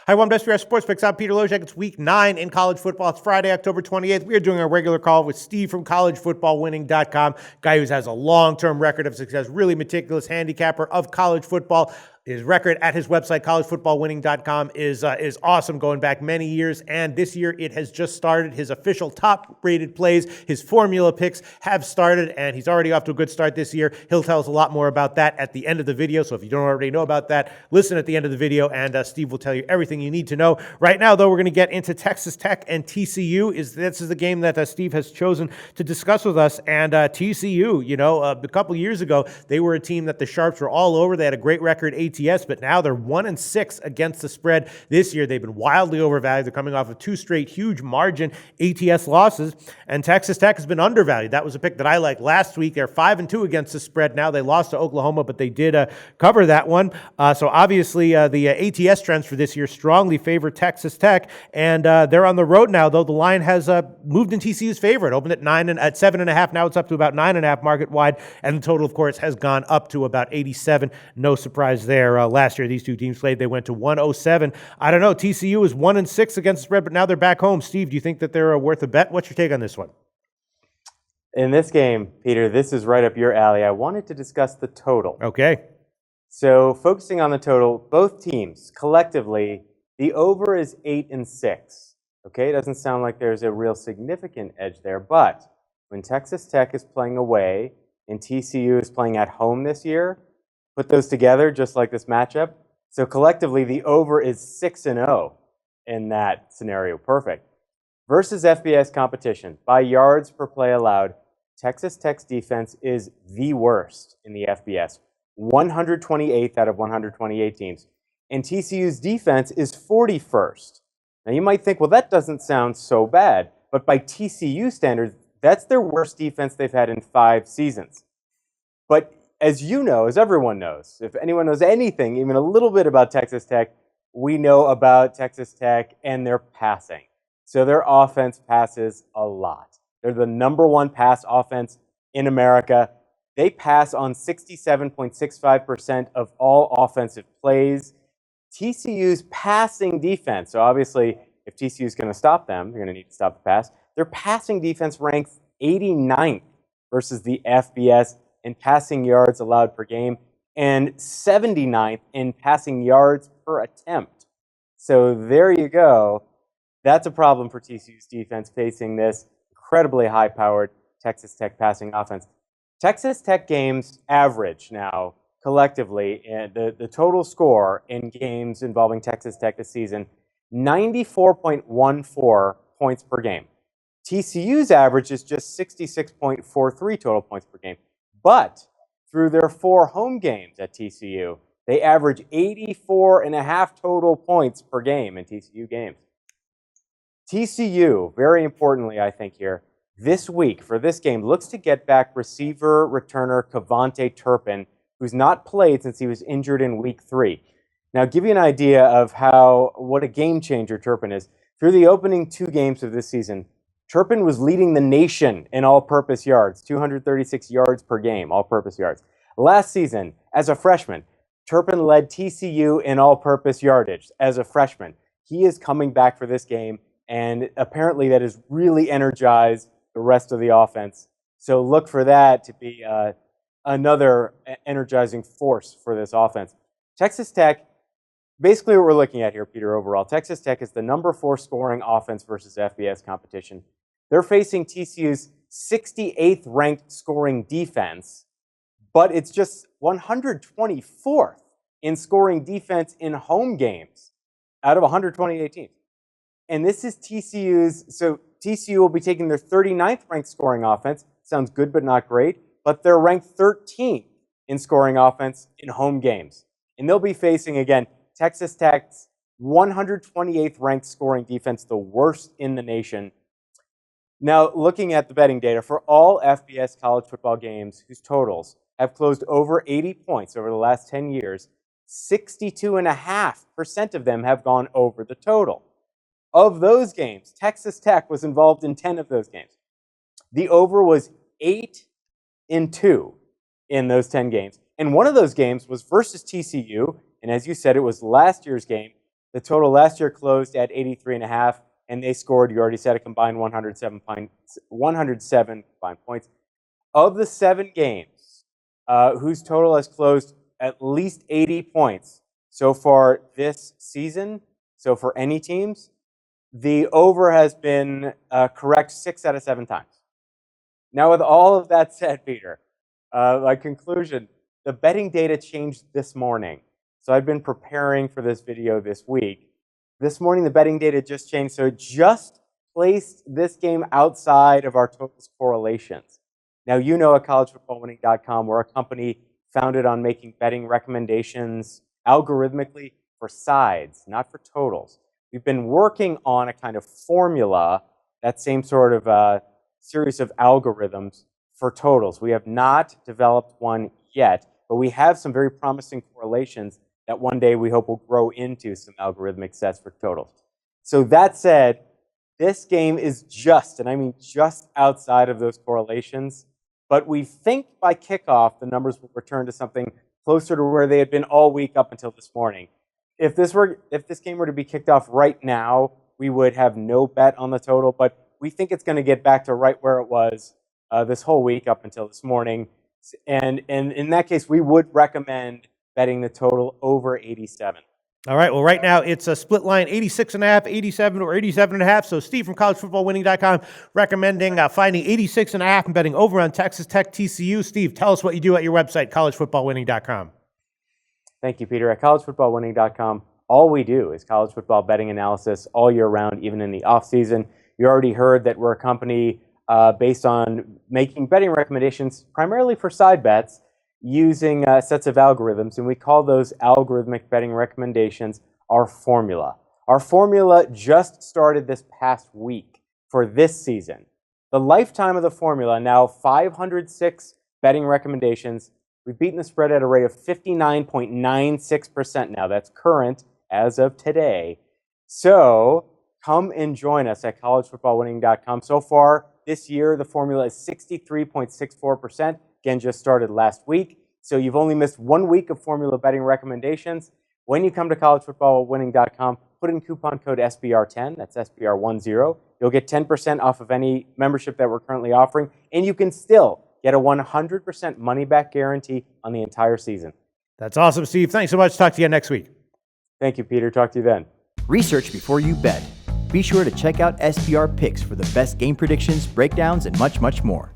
Hi, welcome to SBR Sports Picks. I'm Peter Lojak. It's week 9 in college football. It's Friday, October 28th. We are doing our regular call with Steve from collegefootballwinning.com, guy who has a long-term record of success, really meticulous handicapper of college football. His record at his website, collegefootballwinning.com, is awesome, going back many years. And this year, it has just started. His official top-rated plays, his formula picks have started, and he's already off to a good start this year. He'll tell us a lot more about that at the end of the video. So if you don't already know about that, listen at the end of the video, and Steve will tell you everything you need to know. Right now, though, we're going to get into Texas Tech and TCU. This is the game that Steve has chosen to discuss with us. And TCU, a couple years ago, they were a team that the Sharps were all over. They had a great record ATS, but now they're 1-6 against the spread. This year, they've been wildly overvalued. They're coming off of 2 straight huge margin ATS losses, and Texas Tech has been undervalued. That was a pick that I liked last week. They're 5-2 against the spread. Now they lost to Oklahoma, but they did cover that one. So obviously, the ATS trends for this year strongly favor Texas Tech, and they're on the road now. Though the line has moved in TCU's favor. It opened at 7.5. Now it's up to about 9.5 market wide, and the total, of course, has gone up to about 87. No surprise there. Last year, these two teams played. They went to 107. I don't know. TCU is 1-6 against the spread, but now they're back home. Steve, do you think that they're worth a bet? What's your take on this one? In this game, Peter, this is right up your alley. I wanted to discuss the total. Okay. So focusing on the total, both teams collectively, the over is 8-6. Okay, it doesn't sound like there's a real significant edge there, but when Texas Tech is playing away and TCU is playing at home this year, put those together just like this matchup. So collectively, the over is 6-0 in that scenario. Perfect. Versus FBS competition, by yards per play allowed, Texas Tech's defense is the worst in the FBS, 128th out of 128 teams. And TCU's defense is 41st. Now you might think, well, that doesn't sound so bad. But by TCU standards, that's their worst defense they've had in 5 seasons. But as you know, as everyone knows, if anyone knows anything, even a little bit about Texas Tech, we know about Texas Tech and their passing. So their offense passes a lot. They're the number 1 pass offense in America. They pass on 67.65% of all offensive plays. TCU's passing defense, so obviously if TCU is going to stop them, they're going to need to stop the pass. Their passing defense ranks 89th versus the FBS in passing yards allowed per game and 79th in passing yards per attempt. So there you go. That's a problem for TCU's defense facing this incredibly high-powered Texas Tech passing offense. Texas Tech games average now collectively, the total score in games involving Texas Tech this season, 94.14 points per game. TCU's average is just 66.43 total points per game. But through their 4 home games at TCU, they average 84.5 total points per game in TCU games. TCU, very importantly, I think here, this week for this game, looks to get back receiver returner Kavonte Turpin, who's not played since he was injured in week 3. Now, give you an idea of what a game changer Turpin is. Through the opening 2 games of this season, Turpin was leading the nation in all-purpose yards, 236 yards per game, all-purpose yards. Last season, as a freshman, Turpin led TCU in all-purpose yardage as a freshman. He is coming back for this game, and apparently that has really energized the rest of the offense. So look for that to be another energizing force for this offense. Texas Tech, basically what we're looking at here, Peter, overall, Texas Tech is the number 4 scoring offense versus FBS competition. They're facing TCU's 68th ranked scoring defense, but it's just 124th in scoring defense in home games out of 128 teams. And this is so TCU will be taking their 39th ranked scoring offense. Sounds good, but not great. But they're ranked 13th in scoring offense in home games. And they'll be facing, again, Texas Tech's 128th ranked scoring defense, the worst in the nation. Now, looking at the betting data for all FBS college football games whose totals have closed over 80 points over the last 10 years, 62.5% of them have gone over the total. Of those games, Texas Tech was involved in 10 of those games. The over was 8-2 in those 10 games. And one of those games was versus TCU. And as you said, it was last year's game. The total last year closed at 83.5, and they scored, you already said, a combined 107 combined points. Of the 7 games whose total has closed at least 80 points so far this season, so for any teams, the over has been correct 6 out of 7 times. Now, with all of that said, Peter, my conclusion, the betting data changed this morning. So I've been preparing for this video this week. This morning, the betting data just changed, so it just placed this game outside of our totals correlations. Now, you know at collegefootballwinning.com, we're a company founded on making betting recommendations algorithmically for sides, not for totals. We've been working on a kind of formula, that same sort of series of algorithms for totals. We have not developed one yet, but we have some very promising correlations that one day we hope will grow into some algorithmic sets for totals. So that said, this game is just, and I mean just outside of those correlations, but we think by kickoff, the numbers will return to something closer to where they had been all week up until this morning. If this game were to be kicked off right now, we would have no bet on the total, but we think it's going to get back to right where it was this whole week up until this morning. And in that case, we would recommend betting the total over 87. All right, well, right now it's a split line, 86.5, 87, or 87.5. So Steve from collegefootballwinning.com recommending finding 86.5 and betting over on Texas Tech TCU. Steve, tell us what you do at your website, collegefootballwinning.com. Thank you, Peter. At collegefootballwinning.com, all we do is college football betting analysis all year round, even in the offseason. You already heard that we're a company based on making betting recommendations primarily for side bets, using sets of algorithms, and we call those algorithmic betting recommendations our formula. Our formula just started this past week for this season. The lifetime of the formula, now 506 betting recommendations. We've beaten the spread at a rate of 59.96% now. That's current as of today. So come and join us at collegefootballwinning.com. So far this year, the formula is 63.64%. Again, just started last week. So you've only missed 1 week of formula betting recommendations. When you come to collegefootballwinning.com, put in coupon code SBR10, that's SBR10. You'll get 10% off of any membership that we're currently offering, and you can still get a 100% money-back guarantee on the entire season. That's awesome, Steve. Thanks so much. Talk to you next week. Thank you, Peter. Talk to you then. Research before you bet. Be sure to check out SBR Picks for the best game predictions, breakdowns, and much, much more.